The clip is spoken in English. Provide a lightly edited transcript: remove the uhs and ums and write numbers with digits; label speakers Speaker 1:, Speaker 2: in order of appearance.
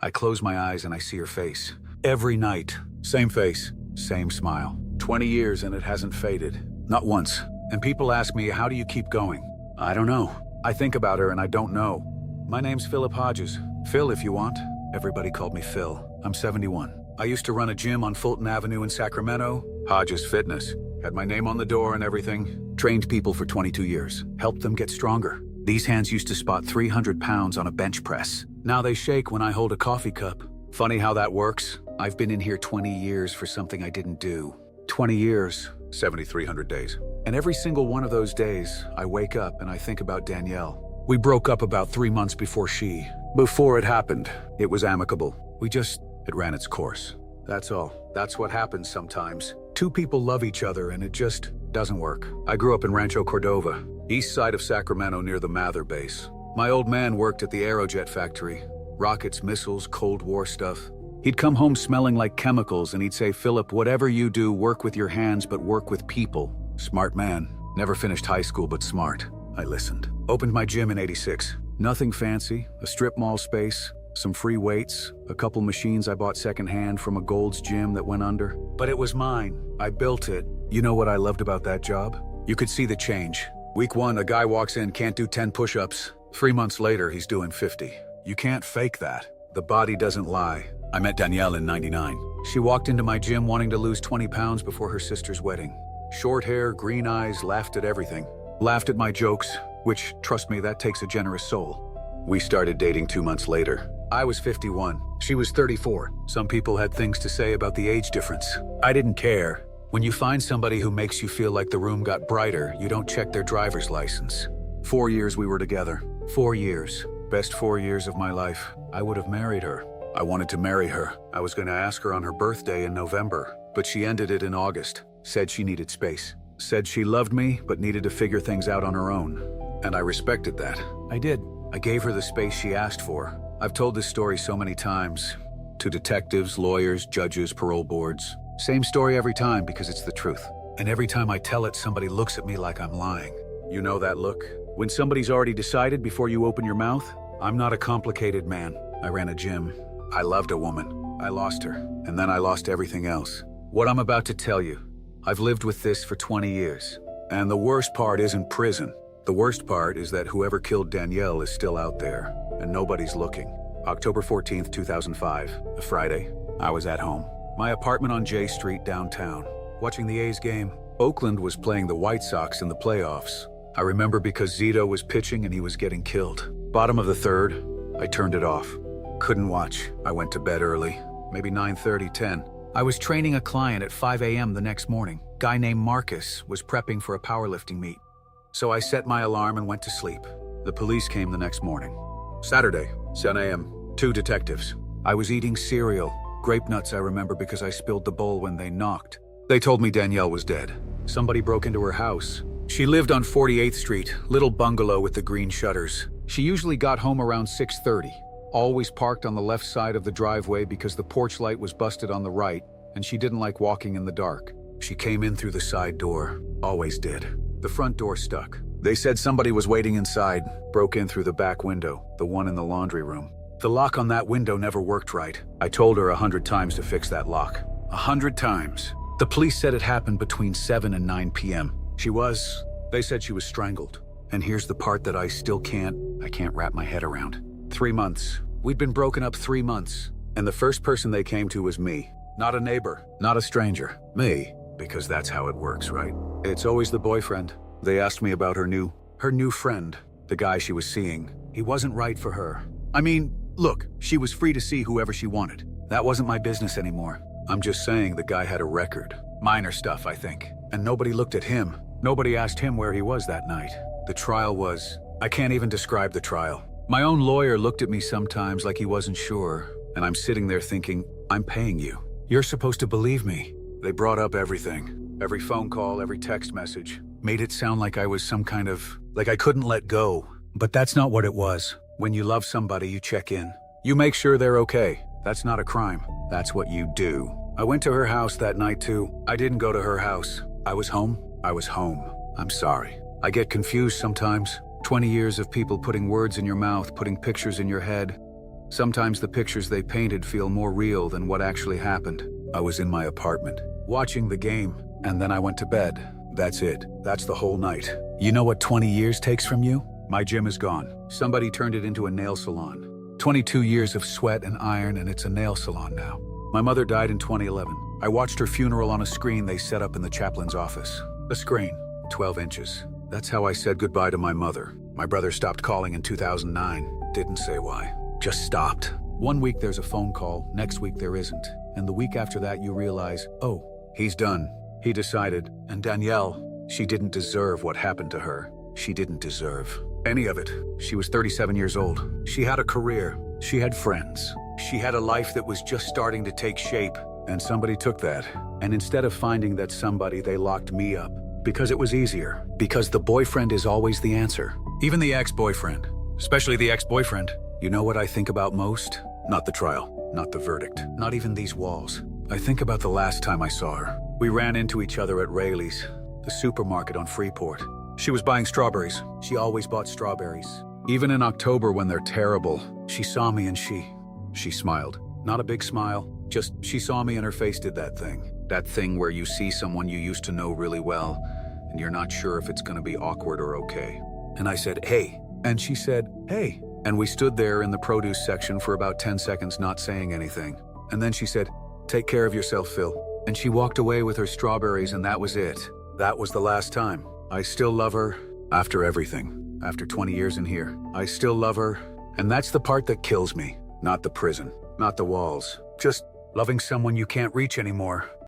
Speaker 1: I close my eyes and I see her face. Every night, same face, same smile. 20 years and it hasn't faded. Not once. And people ask me, how do you keep going? I don't know. I think about her and I don't know. My name's Philip Hodges. Phil, if you want. Everybody called me Phil. I'm 71. I used to run a gym on Fulton Avenue in Sacramento. Hodges Fitness. Had my name on the door and everything. Trained people for 22 years. Helped them get stronger. These hands used to spot 300 pounds on a bench press. Now they shake when I hold a coffee cup. Funny how that works. I've been in here 20 years for something I didn't do. 20 years, 7,300 days. And every single one of those days, I wake up and I think about Danielle. We broke up about 3 months before it happened, it was amicable. It ran its course. That's all. That's what happens sometimes. Two people love each other and it just doesn't work. I grew up in Rancho Cordova, east side of Sacramento near the Mather base. My old man worked at the Aerojet factory. Rockets, missiles, Cold War stuff. He'd come home smelling like chemicals and he'd say, Philip, whatever you do, work with your hands but work with people. Smart man. Never finished high school but smart. I listened. Opened my gym in '86. Nothing fancy, a strip mall space, some free weights, a couple machines I bought secondhand from a Gold's gym that went under. But it was mine. I built it. You know what I loved about that job? You could see the change. Week 1, a guy walks in, can't do 10 push-ups. 3 months later, he's doing 50. You can't fake that. The body doesn't lie. I met Danielle in '99. She walked into my gym wanting to lose 20 pounds before her sister's wedding. Short hair, green eyes, laughed at everything. Laughed at my jokes, which, trust me, that takes a generous soul. We started dating 2 months later. I was 51. She was 34. Some people had things to say about the age difference. I didn't care. When you find somebody who makes you feel like the room got brighter, you don't check their driver's license. 4 years we were together. 4 years. Best 4 years of my life. I would have married her. I wanted to marry her. I was going to ask her on her birthday in November, but she ended it in August. Said she needed space. Said she loved me, but needed to figure things out on her own. And I respected that. I did. I gave her the space she asked for. I've told this story so many times. To detectives, lawyers, judges, parole boards. Same story every time because it's the truth. And every time I tell it, somebody looks at me like I'm lying. You know that look? When somebody's already decided before you open your mouth? I'm not a complicated man. I ran a gym. I loved a woman. I lost her. And then I lost everything else. What I'm about to tell you, I've lived with this for 20 years. And the worst part isn't prison. The worst part is that whoever killed Danielle is still out there, and nobody's looking. October 14th, 2005, a Friday. I was at home. My apartment on J Street downtown, watching the A's game. Oakland was playing the White Sox in the playoffs. I remember because Zito was pitching and he was getting killed. Bottom of the third, I turned it off. Couldn't watch. I went to bed early, maybe 9:30, 10. I was training a client at 5 a.m. the next morning. Guy named Marcus was prepping for a powerlifting meet. So I set my alarm and went to sleep. The police came the next morning. Saturday, 10 a.m., 2 detectives. I was eating cereal. Grape nuts I remember because I spilled the bowl when they knocked. They told me Danielle was dead. Somebody broke into her house. She lived on 48th Street, little bungalow with the green shutters. She usually got home around 6:30. Always parked on the left side of the driveway because the porch light was busted on the right, and she didn't like walking in the dark. She came in through the side door. Always did. The front door stuck. They said somebody was waiting inside, broke in through the back window, the one in the laundry room. The lock on that window never worked right. I told her 100 times to fix that lock. 100 times. The police said it happened between 7 and 9 p.m. They said she was strangled. And here's the part that I can't wrap my head around. 3 months. We'd been broken up 3 months. And the first person they came to was me. Not a neighbor, not a stranger. Me. Because that's how it works, right? It's always the boyfriend. They asked me about her new friend, the guy she was seeing. He wasn't right for her. I mean, look, she was free to see whoever she wanted. That wasn't my business anymore. I'm just saying the guy had a record. Minor stuff, I think. And nobody looked at him. Nobody asked him where he was that night. The trial was... I can't even describe the trial. My own lawyer looked at me sometimes like he wasn't sure. And I'm sitting there thinking, I'm paying you. You're supposed to believe me. They brought up everything. Every phone call, every text message. Made it sound like I was some kind of... like I couldn't let go. But that's not what it was. When you love somebody, you check in. You make sure they're okay. That's not a crime. That's what you do. I went to her house that night too. I didn't go to her house. I was home. I'm sorry. I get confused sometimes. 20 years of people putting words in your mouth, putting pictures in your head. Sometimes the pictures they painted feel more real than what actually happened. I was in my apartment, watching the game, and then I went to bed. That's it. That's the whole night. You know what 20 years takes from you? My gym is gone. Somebody turned it into a nail salon. 22 years of sweat and iron, and it's a nail salon now. My mother died in 2011. I watched her funeral on a screen they set up in the chaplain's office. A screen, 12 inches. That's how I said goodbye to my mother. My brother stopped calling in 2009. Didn't say why. Just stopped. One week there's a phone call, next week there isn't. And the week after that you realize, oh, he's done. He decided. And Danielle, she didn't deserve what happened to her. She didn't deserve any of it. She was 37 years old. She had a career. She had friends. She had a life that was just starting to take shape. And somebody took that. And instead of finding that somebody, they locked me up. Because it was easier. Because the boyfriend is always the answer. Even the ex-boyfriend. Especially the ex-boyfriend. You know what I think about most? Not the trial. Not the verdict. Not even these walls. I think about the last time I saw her. We ran into each other at Rayleigh's, the supermarket on Freeport. She was buying strawberries. She always bought strawberries. Even in October when they're terrible, she saw me and she smiled. Not a big smile, just she saw me and her face did that thing. That thing where you see someone you used to know really well and you're not sure if it's gonna be awkward or okay. And I said, hey. And she said, hey. And we stood there in the produce section for about 10 seconds not saying anything. And then she said, take care of yourself, Phil. And she walked away with her strawberries and that was it. That was the last time. I still love her after everything. After 20 years in here, I still love her. And that's the part that kills me. Not the prison, not the walls. Just loving someone you can't reach anymore.